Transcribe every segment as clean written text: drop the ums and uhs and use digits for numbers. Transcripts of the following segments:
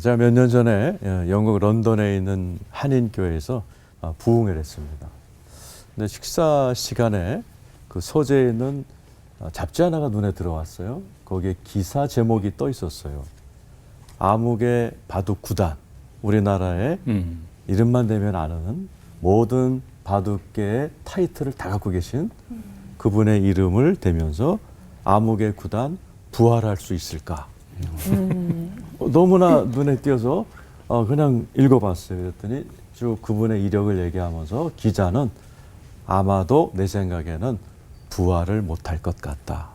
제가 몇 년 전에 영국 런던에 있는 한인교회에서 부흥회를 했습니다. 근데 식사 시간에 그 서재에 있는 잡지 하나가 눈에 들어왔어요. 거기에 기사 제목이 떠 있었어요. 암흑의 바둑 구단, 우리나라에 이름만 대면 아는 모든 바둑계의 타이틀을 다 갖고 계신 그분의 이름을 대면서 암흑의 구단 부활할 수 있을까? 너무나 눈에 띄어서 그냥 읽어봤어요. 그랬더니 쭉 그분의 이력을 얘기하면서 기자는 아마도 내 생각에는 부활을 못할 것 같다.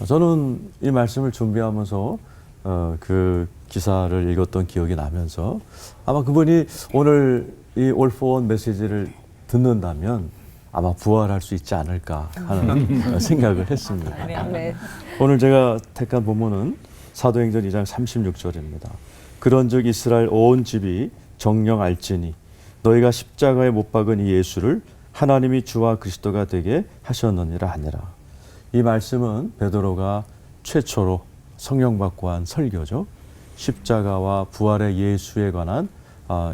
저는 이 말씀을 준비하면서 그 기사를 읽었던 기억이 나면서 아마 그분이 오늘 이 All for One 메시지를 듣는다면 아마 부활할 수 있지 않을까 하는 생각을 했습니다. 네. 오늘 제가 택한 본문은 사도행전 2장 36절입니다. 그런즉 이스라엘 온 집이 정령 알지니 너희가 십자가에 못 박은 이 예수를 하나님이 주와 그리스도가 되게 하셨느니라 하니라. 이 말씀은 베드로가 최초로 성령 받고 한 설교죠. 십자가와 부활의 예수에 관한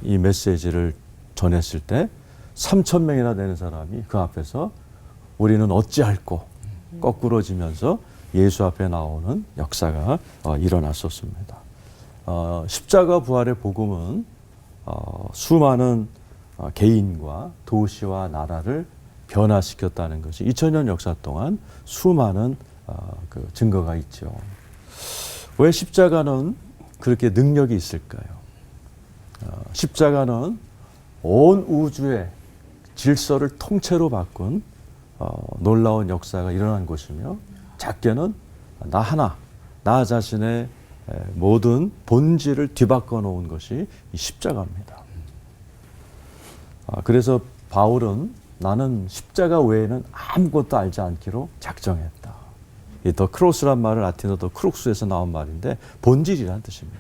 이 메시지를 전했을 때 3,000명이나 되는 사람이 그 앞에서 우리는 어찌할꼬 거꾸러지면서 예수 앞에 나오는 역사가 일어났었습니다. 십자가 부활의 복음은 수많은 개인과 도시와 나라를 변화시켰다는 것이 2000년 역사 동안 수많은 그 증거가 있죠. 왜 십자가는 그렇게 능력이 있을까요? 십자가는 온 우주의 질서를 통째로 바꾼 놀라운 역사가 일어난 것이며 작게는 나 하나, 나 자신의 모든 본질을 뒤바꿔 놓은 것이 이 십자가입니다. 그래서 바울은 나는 십자가 외에는 아무것도 알지 않기로 작정했다. 이 더 크로스란 말은 라틴어 더 크룩스에서 나온 말인데 본질이라는 뜻입니다.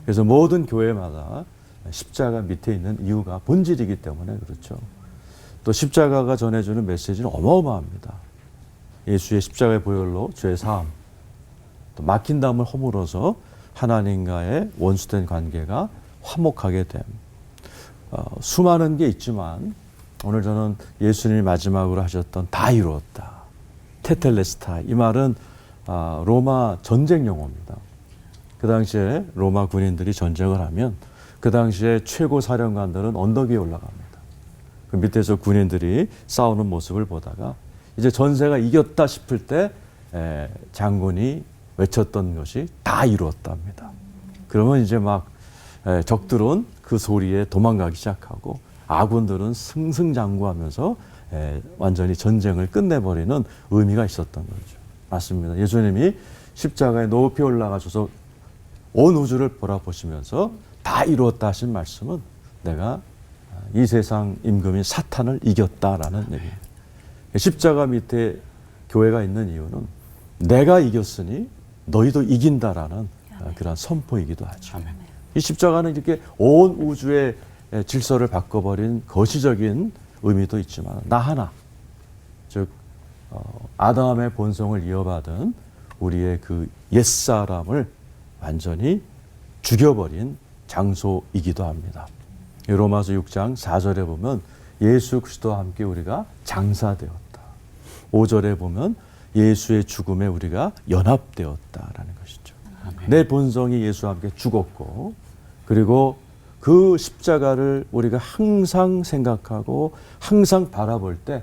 그래서 모든 교회마다 십자가 밑에 있는 이유가 본질이기 때문에 그렇죠. 또 십자가가 전해주는 메시지는 어마어마합니다. 예수의 십자가의 보혈로 죄 사함, 또 막힌 담을 허물어서 하나님과의 원수된 관계가 화목하게 됨. 수많은 게 있지만 오늘 저는 예수님이 마지막으로 하셨던 다 이루었다. 테텔레스타, 이 말은 로마 전쟁 용어입니다. 그 당시에 로마 군인들이 전쟁을 하면 그 당시에 최고 사령관들은 언덕 위에 올라갑니다. 그 밑에서 군인들이 싸우는 모습을 보다가 이제 전세가 이겼다 싶을 때 장군이 외쳤던 것이 다 이루었답니다. 그러면 이제 막 적들은 그 소리에 도망가기 시작하고 아군들은 승승장구하면서 완전히 전쟁을 끝내버리는 의미가 있었던 거죠. 맞습니다. 예수님이 십자가에 높이 올라가셔서 온 우주를 보라보시면서 다 이루었다 하신 말씀은 내가 이 세상 임금인 사탄을 이겼다라는 얘기입니다. 십자가 밑에 교회가 있는 이유는 내가 이겼으니 너희도 이긴다라는 그런 선포이기도 하죠. 이 십자가는 이렇게 온 우주의 질서를 바꿔버린 거시적인 의미도 있지만 나 하나, 즉 아담의 본성을 이어받은 우리의 그 옛사람을 완전히 죽여버린 장소이기도 합니다. 로마서 6장 4절에 보면 예수 그리스도와 함께 우리가 장사되었다. 5절에 보면 예수의 죽음에 우리가 연합되었다라는 것이죠. 내 본성이 예수와 함께 죽었고 그리고 그 십자가를 우리가 항상 생각하고 항상 바라볼 때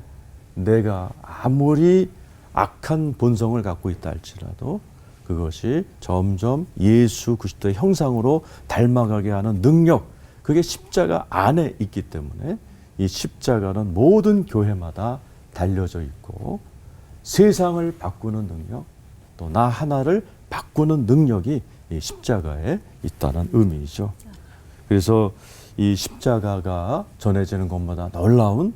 내가 아무리 악한 본성을 갖고 있다 할지라도 그것이 점점 예수 그리스도의 형상으로 닮아가게 하는 능력, 그게 십자가 안에 있기 때문에 이 십자가는 모든 교회마다 달려져 있고 세상을 바꾸는 능력, 또 나 하나를 바꾸는 능력이 이 십자가에 있다는 의미이죠. 그래서 이 십자가가 전해지는 것마다 놀라운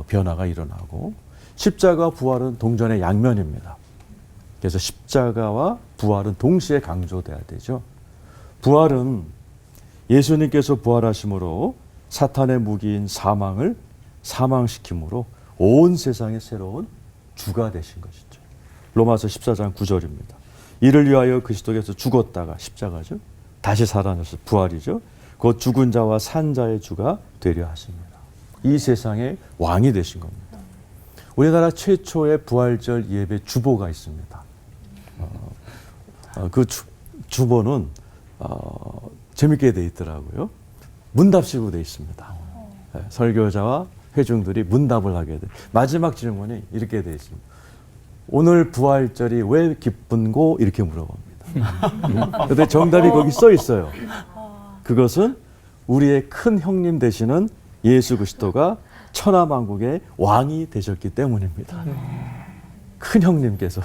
변화가 일어나고 십자가 부활은 동전의 양면입니다. 그래서 십자가와 부활은 동시에 강조돼야 되죠. 부활은 예수님께서 부활하심으로 사탄의 무기인 사망을 사망시킴으로 온 세상의 새로운 주가 되신 것이죠. 로마서 14장 9절입니다. 이를 위하여 그리스도께서 죽었다가 십자가죠. 다시 살아나서 부활이죠. 그 죽은 자와 산 자의 주가 되려 하십니다. 이 세상의 왕이 되신 겁니다. 우리나라 최초의 부활절 예배 주보가 있습니다. 그 주보는 재밌게 돼 있더라고요. 문답식으로 돼 있습니다. 설교자와 회중들이 문답을 하게 돼. 마지막 질문이 이렇게 돼 있습니다. 오늘 부활절이 왜 기쁜고? 이렇게 물어봅니다. 그런데 정답이 거기 써 있어요. 그것은 우리의 큰 형님 되시는 예수 그리스도가 천하만국의 왕이 되셨기 때문입니다. 큰 형님께서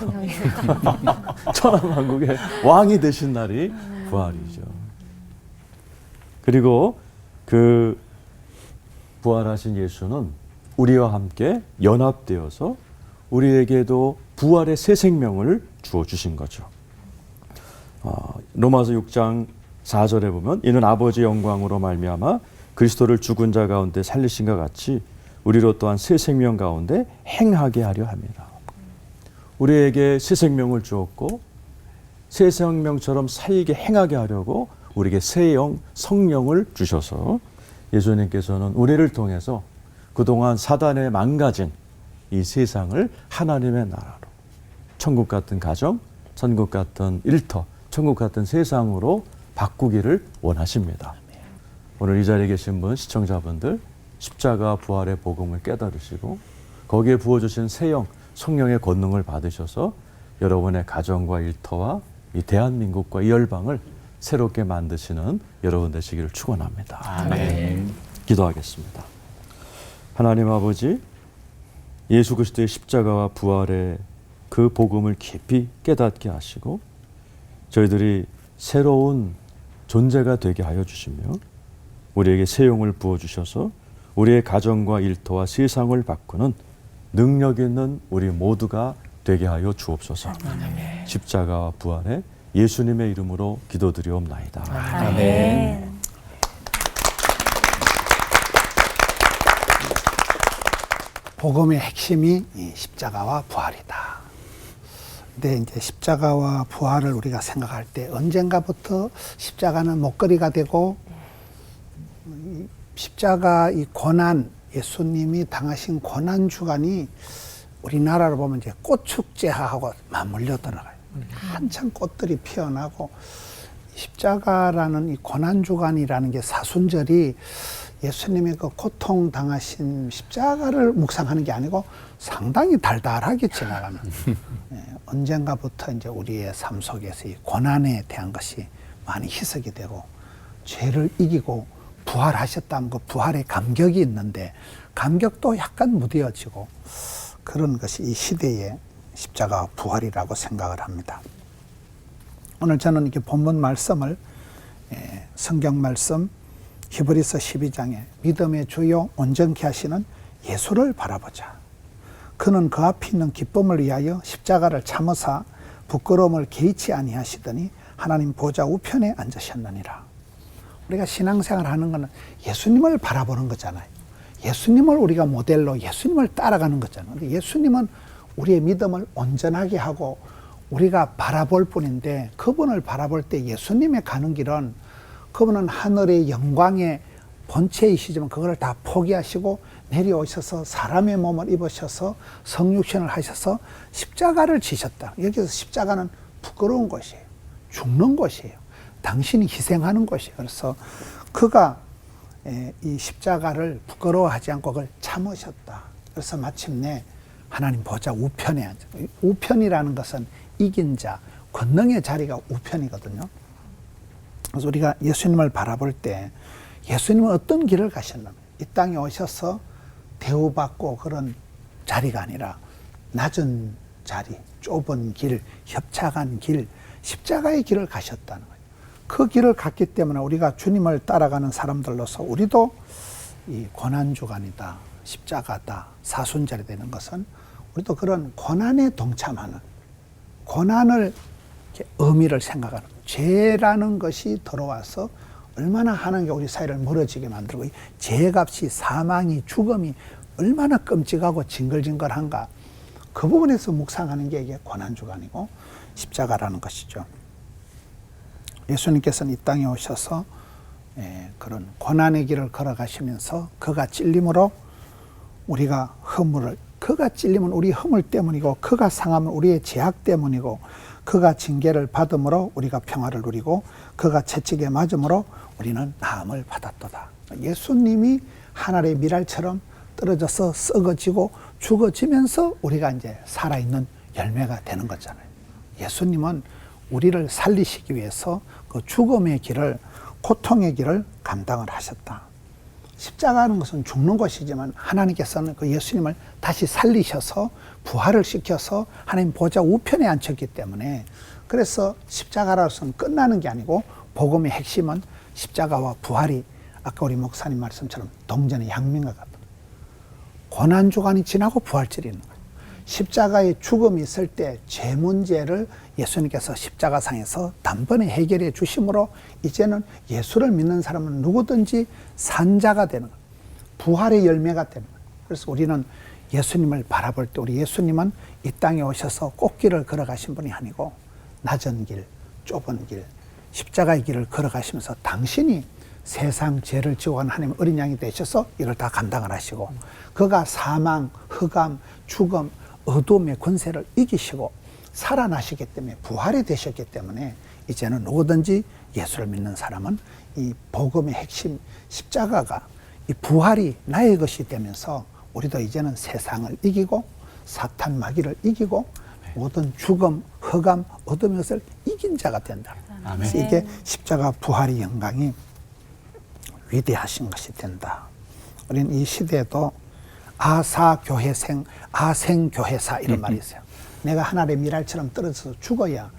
천하만국의 왕이 되신 날이 부활이죠. 그리고 그 부활하신 예수는 우리와 함께 연합되어서 우리에게도 부활의 새 생명을 주어주신 거죠. 로마서 6장 4절에 보면 이는 아버지의 영광으로 말미암아 그리스도를 죽은 자 가운데 살리신과 같이 우리로 또한 새 생명 가운데 행하게 하려 합니다. 우리에게 새 생명을 주었고 새 생명처럼 살게 행하게 하려고 우리에게 새 성령을 주셔서 예수님께서는 우리를 통해서 그동안 사단에 망가진 이 세상을 하나님의 나라로 천국 같은 가정, 천국 같은 일터, 천국 같은 세상으로 바꾸기를 원하십니다. 오늘 이 자리에 계신 분, 시청자분들 십자가 부활의 복음을 깨달으시고 거기에 부어주신 새 영, 성령의 권능을 받으셔서 여러분의 가정과 일터와 이 대한민국과 이 열방을 새롭게 만드시는 여러분 되시기를 축원합니다. 아멘. 기도하겠습니다. 하나님 아버지, 예수 그리스도의 십자가와 부활의 그 복음을 깊이 깨닫게 하시고 저희들이 새로운 존재가 되게 하여 주시며 우리에게 새 영을 부어주셔서 우리의 가정과 일터와 세상을 바꾸는 능력 있는 우리 모두가 되게 하여 주옵소서. 십자가와 부활의 예수님의 이름으로 기도드리옵나이다. 아멘. 복음의 핵심이 이 십자가와 부활이다. 근데 이제 십자가와 부활을 우리가 생각할 때 언젠가부터 십자가는 목걸이가 되고 십자가 이 고난, 예수님이 당하신 고난 주간이 우리나라로 보면 이제 꽃축제하고 맞물려 들어가요. 한참 꽃들이 피어나고 십자가라는 이 고난 주간이라는 게 사순절이 예수님의 그 고통 당하신 십자가를 묵상하는 게 아니고 상당히 달달하게 지나가는 언젠가부터 이제 우리의 삶 속에서 이 고난에 대한 것이 많이 희석이 되고 죄를 이기고 부활하셨다면 그 부활의 감격이 있는데 감격도 약간 무뎌지고 그런 것이 이 시대의 십자가 부활이라고 생각을 합니다. 오늘 저는 이렇게 본문 말씀을 성경 말씀 히브리서 12장에 믿음의 주요 온전케 하시는 예수를 바라보자. 그는 그 앞에 있는 기쁨을 위하여 십자가를 참으사 부끄러움을 개의치 아니하시더니 하나님 보좌 우편에 앉으셨느니라. 우리가 신앙생활 하는 것은 예수님을 바라보는 거잖아요. 예수님을 우리가 모델로 예수님을 따라가는 거잖아요. 근데 예수님은 우리의 믿음을 온전하게 하고 우리가 바라볼 뿐인데 그분을 바라볼 때 예수님의 가는 길은 그분은 하늘의 영광의 본체이시지만 그걸 다 포기하시고 내려오셔서 사람의 몸을 입으셔서 성육신을 하셔서 십자가를 지셨다. 여기서 십자가는 부끄러운 것이에요. 죽는 것이에요. 당신이 희생하는 것이에요. 그래서 그가 이 십자가를 부끄러워하지 않고 그걸 참으셨다. 그래서 마침내 하나님 보좌 우편에 앉아. 우편이라는 것은 이긴 자, 권능의 자리가 우편이거든요. 그래서 우리가 예수님을 바라볼 때 예수님은 어떤 길을 가셨나? 이 땅에 오셔서 대우받고 그런 자리가 아니라 낮은 자리, 좁은 길, 협착한 길, 십자가의 길을 가셨다는 거예요. 그 길을 갔기 때문에 우리가 주님을 따라가는 사람들로서 우리도 이 고난주간이다, 십자가다, 사순절이 되는 것은 우리도 그런 고난에 동참하는, 고난을 의미를 생각하는, 죄라는 것이 들어와서 얼마나 하나님과 우리 사이를 멀어지게 만들고 이 죄값이 사망이 죽음이 얼마나 끔찍하고 징글징글한가. 그 부분에서 묵상하는 게 이게 고난주간이고 십자가라는 것이죠. 예수님께서는 이 땅에 오셔서 그런 고난의 길을 걸어가시면서 그가 찔림으로 우리가 허물을, 그가 찔림은 우리 허물 때문이고 그가 상함은 우리의 죄악 때문이고 그가 징계를 받음으로 우리가 평화를 누리고 그가 채찍에 맞음으로 우리는 나음을 받았도다. 예수님이 하늘의 미랄처럼 떨어져서 썩어지고 죽어지면서 우리가 이제 살아있는 열매가 되는 거잖아요. 예수님은 우리를 살리시기 위해서 그 죽음의 길을, 고통의 길을 감당을 하셨다. 십자가하는 것은 죽는 것이지만 하나님께서는 그 예수님을 다시 살리셔서 부활을 시켜서 하나님 보좌 우편에 앉혔기 때문에, 그래서 십자가로서는 끝나는 게 아니고 복음의 핵심은 십자가와 부활이 아까 우리 목사님 말씀처럼 동전의 양면과 같다. 고난주간이 지나고 부활절이 있는 거예요. 십자가의 죽음이 있을 때 죄 문제를 예수님께서 십자가상에서 단번에 해결해 주심으로 이제는 예수를 믿는 사람은 누구든지 산자가 되는 거예요. 부활의 열매가 되는 거예요. 그래서 우리는 예수님을 바라볼 때 우리 예수님은 이 땅에 오셔서 꽃길을 걸어가신 분이 아니고 낮은 길, 좁은 길, 십자가의 길을 걸어가시면서 당신이 세상 죄를 지고 가는 하나님의 어린 양이 되셔서 이를 다 감당을 하시고 그가 사망, 흑암, 죽음, 어둠의 권세를 이기시고 살아나시기 때문에 부활이 되셨기 때문에 이제는 누구든지 예수를 믿는 사람은 이 복음의 핵심 십자가가 이 부활이 나의 것이 되면서 우리도 이제는 세상을 이기고 사탄 마귀를 이기고 모든 죽음, 흑암, 어둠의 것을 이긴 자가 된다. 그래서 이게 십자가 부활의 영광이 위대하신 것이 된다. 우리는 이 시대에도 아사교회생, 아생교회사 이런 말이 있어요. 내가 하늘의 미랄처럼 떨어져서 죽어야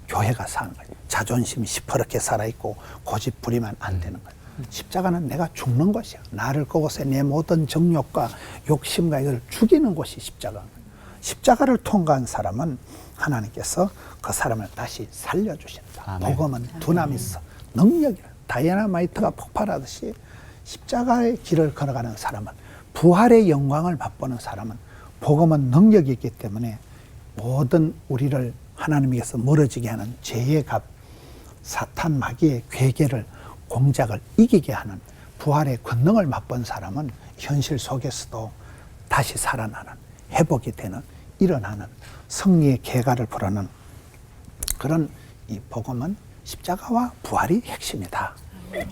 교회가 사는 거예요. 자존심이 시퍼렇게 살아있고 고집 부리면 안 되는 거예요. 십자가는 내가 죽는 것이야. 나를 그곳에 내 모든 정욕과 욕심과 이걸 죽이는 곳이 십자가입니다. 십자가를 통과한 사람은 하나님께서 그 사람을 다시 살려주신다. 복음은 두나미스, 능력이라. 다이아나마이트가 폭발하듯이 십자가의 길을 걸어가는 사람은, 부활의 영광을 맛보는 사람은 복음은 능력이 있기 때문에 모든 우리를 하나님께서 멀어지게 하는 죄의 값, 사탄 마귀의 괴계를, 공작을 이기게 하는 부활의 권능을 맛본 사람은 현실 속에서도 다시 살아나는, 회복이 되는, 일어나는 승리의 계가를 부르는 그런 이 복음은 십자가와 부활이 핵심이다.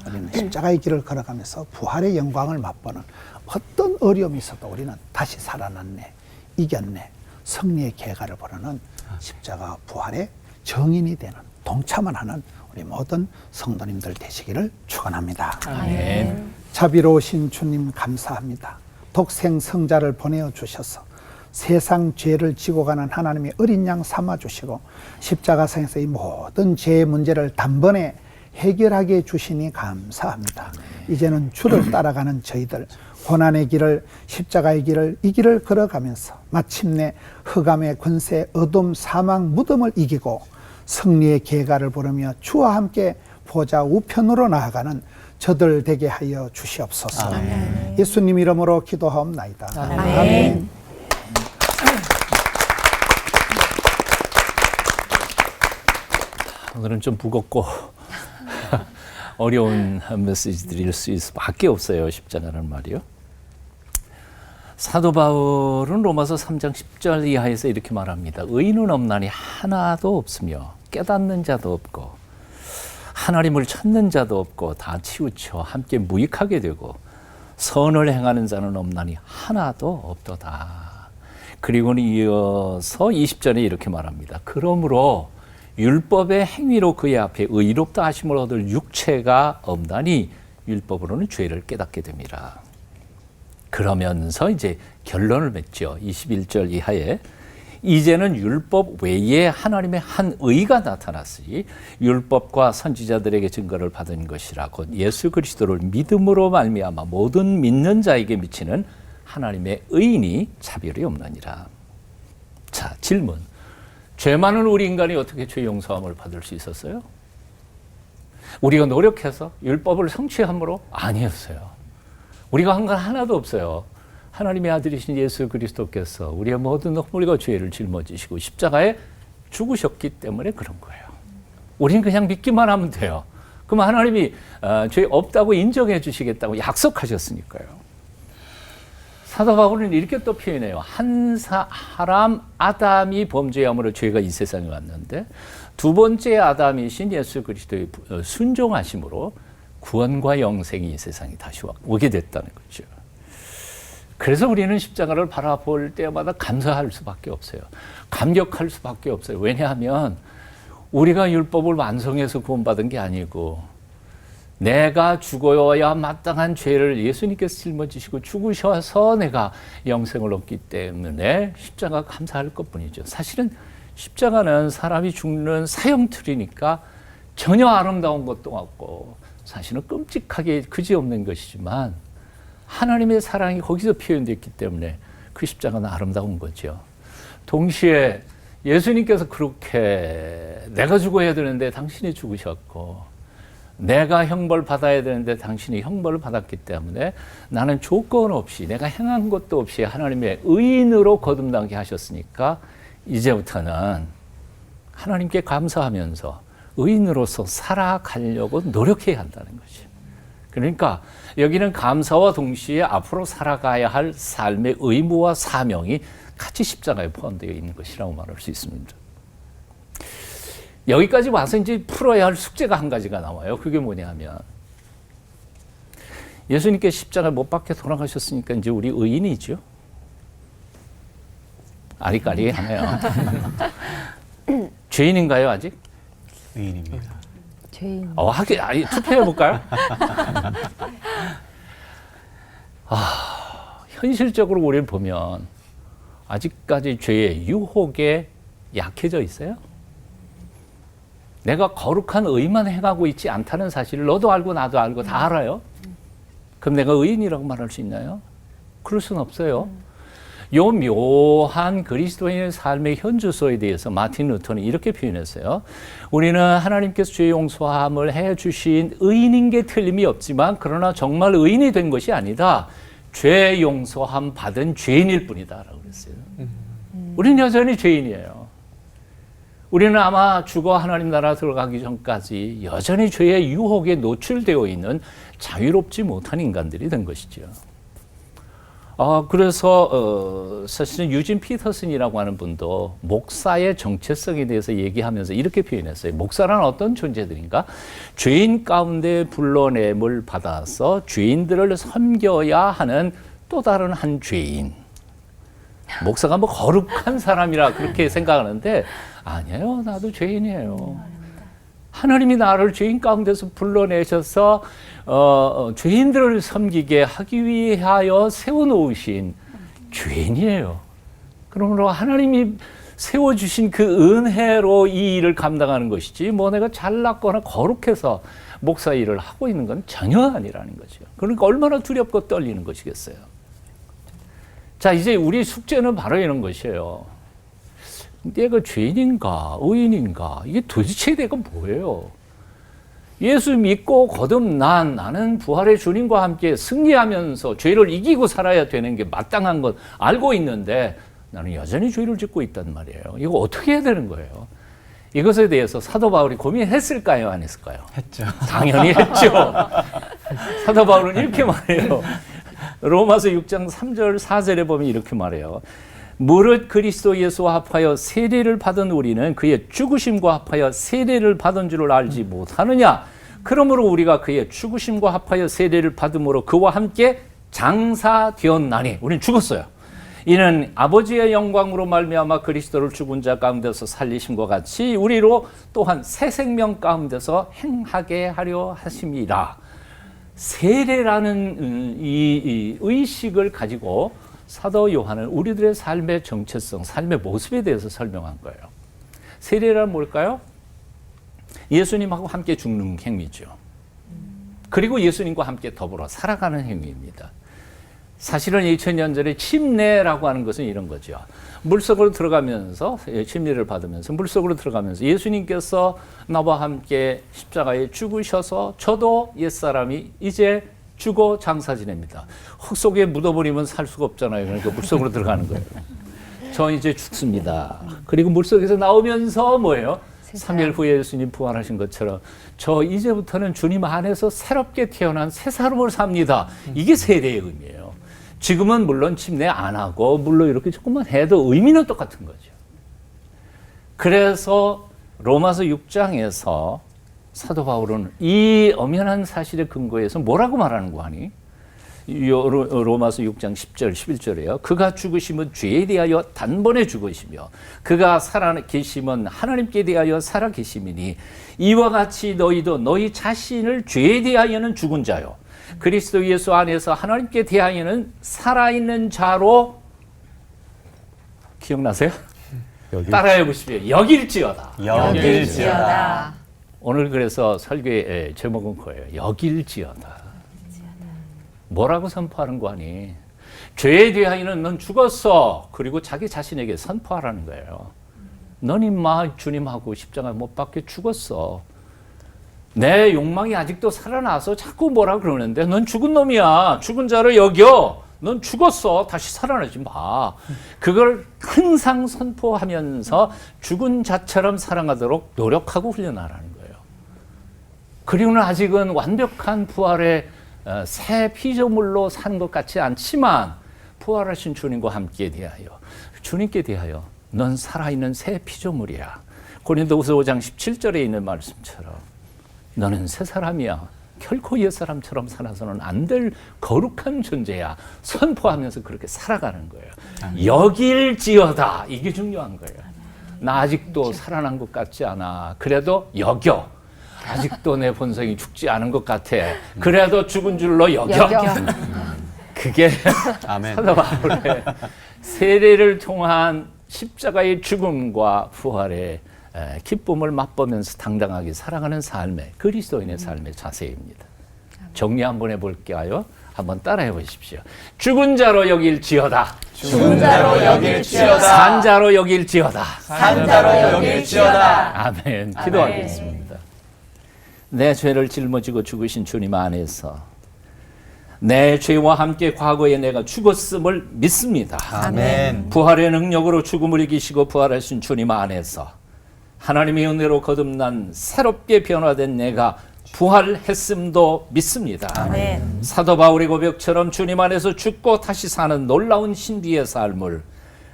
우리는 십자가의 길을 걸어가면서 부활의 영광을 맛보는, 어떤 어려움이 있어도 우리는 다시 살아났네, 이겼네, 승리의 계가를 부르는 십자가 부활의 정인이 되는, 동참을 하는 우리 모든 성도님들 되시기를 축원합니다. 아멘. 자비로우신 주님 감사합니다. 독생 성자를 보내어 주셔서 세상 죄를 지고 가는 하나님의 어린 양 삼아 주시고 십자가상에서 이 모든 죄의 문제를 단번에 해결하게 해주시니 감사합니다. 이제는 주를 따라가는 저희들, 고난의 길을, 십자가의 길을, 이 길을 걸어가면서 마침내 흑암의 권세, 어둠, 사망, 무덤을 이기고 승리의 계가를 부르며 주와 함께 보좌 우편으로 나아가는 저들 되게 하여 주시옵소서. 아멘. 예수님 이름으로 기도하옵나이다. 아멘. 아멘. 오늘은 좀 무겁고 어려운 메시지 드릴 수 수밖에 없어요. 십자가라는 말이요. 사도 바울은 로마서 3장 10절 이하에서 이렇게 말합니다. 의인은 없나니 하나도 없으며 깨닫는 자도 없고 하나님을 찾는 자도 없고 다 치우쳐 함께 무익하게 되고 선을 행하는 자는 없나니 하나도 없도다. 그리고는 이어서 20절에 이렇게 말합니다. 그러므로 율법의 행위로 그의 앞에 의롭다 하심을 얻을 육체가 없나니 율법으로는 죄를 깨닫게 됩니다. 그러면서 이제 결론을 맺죠. 21절 이하에 이제는 율법 외에 하나님의 한 의가 나타났으니 율법과 선지자들에게 증거를 받은 것이라고 예수 그리스도를 믿음으로 말미암아 모든 믿는 자에게 미치는 하나님의 의인이 차별이 없느니라. 자, 질문. 죄 많은 우리 인간이 어떻게 죄 용서함을 받을 수 있었어요? 우리가 노력해서 율법을 성취함으로? 아니었어요. 우리가 한 건 하나도 없어요. 하나님의 아들이신 예수 그리스도께서 우리의 모든 허물과 죄를 짊어지시고 십자가에 죽으셨기 때문에 그런 거예요. 우리는 그냥 믿기만 하면 돼요. 그럼 하나님이 죄 없다고 인정해 주시겠다고 약속하셨으니까요. 사도 바울은 이렇게 또 표현해요. 한 사람 아담이 범죄함으로 죄가 이 세상에 왔는데 두 번째 아담이신 예수 그리스도의 순종하심으로 구원과 영생이 이 세상에 다시 오게 됐다는 거죠. 그래서 우리는 십자가를 바라볼 때마다 감사할 수밖에 없어요. 감격할 수밖에 없어요. 왜냐하면 우리가 율법을 완성해서 구원받은 게 아니고 내가 죽어야 마땅한 죄를 예수님께서 짊어지시고 죽으셔서 내가 영생을 얻기 때문에 십자가 감사할 것뿐이죠. 사실은 십자가는 사람이 죽는 사형틀이니까 전혀 아름다운 것도 없고 사실은 끔찍하게 그지없는 것이지만 하나님의 사랑이 거기서 표현됐기 때문에 그 십자가는 아름다운 거죠. 동시에 예수님께서 그렇게 내가 죽어야 되는데 당신이 죽으셨고 내가 형벌 받아야 되는데 당신이 형벌을 받았기 때문에 나는 조건 없이 내가 행한 것도 없이 하나님의 의인으로 거듭나게 하셨으니까 이제부터는 하나님께 감사하면서 의인으로서 살아가려고 노력해야 한다는 거죠. 그러니까 여기는 감사와 동시에 앞으로 살아가야 할 삶의 의무와 사명이 같이 십자가에 포함되어 있는 것이라고 말할 수 있습니다. 여기까지 와서 이제 풀어야 할 숙제가 한 가지가 나와요. 그게 뭐냐면 예수님께 십자가 못 박혀 돌아가셨으니까 이제 우리 의인이죠. 아리까리하네요. 죄인인가요 아직? 의인입니다. 죄인. 투표해 볼까요? 현실적으로 우리를 보면 아직까지 죄의 유혹에 약해져 있어요. 내가 거룩한 의만 행하고 있지 않다는 사실을 너도 알고 나도 알고 다 알아요. 그럼 내가 의인이라고 말할 수 있나요? 그럴 수는 없어요. 요 묘한 그리스도인의 삶의 현주소에 대해서 마틴 루터는 이렇게 표현했어요. 우리는 하나님께서 죄 용서함을 해주신 의인인 게 틀림이 없지만 그러나 정말 의인이 된 것이 아니다. 죄 용서함 받은 죄인일 뿐이다 라고 그랬어요. 우리는 여전히 죄인이에요. 우리는 아마 죽어 하나님 나라 들어가기 전까지 여전히 죄의 유혹에 노출되어 있는 자유롭지 못한 인간들이 된 것이죠. 그래서 사실은 유진 피터슨이라고 하는 분도 목사의 정체성에 대해서 얘기하면서 이렇게 표현했어요. 목사란 어떤 존재들인가? 죄인 가운데 불러냄을 받아서 죄인들을 섬겨야 하는 또 다른 한 죄인. 목사가 뭐 거룩한 사람이라 그렇게 생각하는데 아니에요. 나도 죄인이에요. 하나님이 나를 죄인 가운데서 불러내셔서 죄인들을 섬기게 하기 위하여 세워놓으신 죄인이에요. 그러므로 하나님이 세워주신 그 은혜로 이 일을 감당하는 것이지 뭐 내가 잘났거나 거룩해서 목사 일을 하고 있는 건 전혀 아니라는 거죠. 그러니까 얼마나 두렵고 떨리는 것이겠어요. 자, 이제 우리 숙제는 바로 이런 것이에요. 내가 죄인인가 의인인가 이게 도대체 내가 뭐예요? 예수 믿고 거듭난 나는 부활의 주님과 함께 승리하면서 죄를 이기고 살아야 되는 게 마땅한 것 알고 있는데 나는 여전히 죄를 짓고 있단 말이에요. 이거 어떻게 해야 되는 거예요? 이것에 대해서 사도 바울이 고민했을까요? 안 했을까요? 했죠. 당연히 했죠. 사도 바울은 이렇게 말해요. 로마서 6장 3절 4절에 보면 이렇게 말해요. 무릇 그리스도 예수와 합하여 세례를 받은 우리는 그의 죽으심과 합하여 세례를 받은 줄을 알지 못하느냐. 그러므로 우리가 그의 죽으심과 합하여 세례를 받음으로 그와 함께 장사되었나니. 우리는 죽었어요. 이는 아버지의 영광으로 말미암아 그리스도를 죽은 자 가운데서 살리심과 같이 우리로 또한 새 생명 가운데서 행하게 하려 하심이라. 세례라는 이 의식을 가지고 사도 요한은 우리들의 삶의 정체성, 삶의 모습에 대해서 설명한 거예요. 세례란 뭘까요? 예수님하고 함께 죽는 행위죠. 그리고 예수님과 함께 더불어 살아가는 행위입니다. 사실은 2000년 전에 침례라고 하는 것은 이런 거죠. 물속으로 들어가면서 침례를 받으면서 물속으로 들어가면서 예수님께서 나와 함께 십자가에 죽으셔서 저도 옛사람이 이제 죽어 장사 지냅니다. 흙 속에 묻어버리면 살 수가 없잖아요. 그러니까 물속으로 들어가는 거예요. 저 이제 죽습니다. 그리고 물속에서 나오면서 뭐예요? 3일 후에 예수님 부활하신 것처럼 저 이제부터는 주님 안에서 새롭게 태어난 새 사람으로 삽니다. 이게 세례의 의미예요. 지금은 물론 침례 안 하고 물로 이렇게 조금만 해도 의미는 똑같은 거죠. 그래서 로마서 6장에서 사도 바울은 이 엄연한 사실에 근거해서 뭐라고 말하는 거 아니? 로마서 6장 10절 11절에요. 그가 죽으심은 죄에 대하여 단번에 죽으시며 그가 살아계심은 하나님께 대하여 살아계심이니 이와 같이 너희도 너희 자신을 죄에 대하여는 죽은 자요 그리스도 예수 안에서 하나님께 대하여는 살아있는 자로 기억나세요? 따라해 보십시오. 여길지어다. 여길지어다. 오늘 그래서 설교의 제목은 그거예요. 여길지어다. 뭐라고 선포하는 거 아니? 죄에 대하여는 넌 죽었어. 그리고 자기 자신에게 선포하라는 거예요. 넌 임마 주님하고 십자가 못 박혀 죽었어. 내 욕망이 아직도 살아나서 자꾸 뭐라 그러는데 넌 죽은 놈이야. 죽은 자를 여겨. 넌 죽었어. 다시 살아나지 마. 그걸 항상 선포하면서 죽은 자처럼 살아가도록 노력하고 훈련하라는 거예요. 그리고는 아직은 완벽한 부활의 새 피조물로 사는 것 같지 않지만 부활하신 주님과 함께 대하여 주님께 대하여 넌 살아있는 새 피조물이야. 고린도후서 5장 17절에 있는 말씀처럼 너는 새 사람이야. 결코 옛 사람처럼 살아서는 안 될 거룩한 존재야. 선포하면서 그렇게 살아가는 거예요. 여길지어다. 이게 중요한 거예요. 나 아직도 살아난 것 같지 않아. 그래도 여겨. 아직도 내 본성이 죽지 않은 것 같아. 그래도 죽은 줄로 여겨. 그게 사도 바울의 세례를 통한 십자가의 죽음과 부활의 기쁨을 맛보면서 당당하게 살아가는 삶의 그리스도인의 삶의 자세입니다. 정리 한번 해볼게요. 한번 따라해 보십시오. 죽은 자로 여길지어다. 죽은 자로 여길지어다. 산 자로 여길지어다. 산 자로 여길지어다. 아멘. 기도하겠습니다. 내 죄를 짊어지고 죽으신 주님 안에서 내 죄와 함께 과거에 내가 죽었음을 믿습니다. 아멘. 부활의 능력으로 죽음을 이기시고 부활하신 주님 안에서 하나님의 은혜로 거듭난 새롭게 변화된 내가 부활했음도 믿습니다. 아멘. 사도 바울의 고백처럼 주님 안에서 죽고 다시 사는 놀라운 신비의 삶을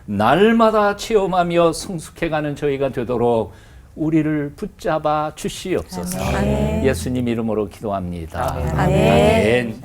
날마다 체험하며 성숙해가는 저희가 되도록 우리를 붙잡아 주시옵소서. 아멘. 예수님 이름으로 기도합니다. 아멘. 아멘.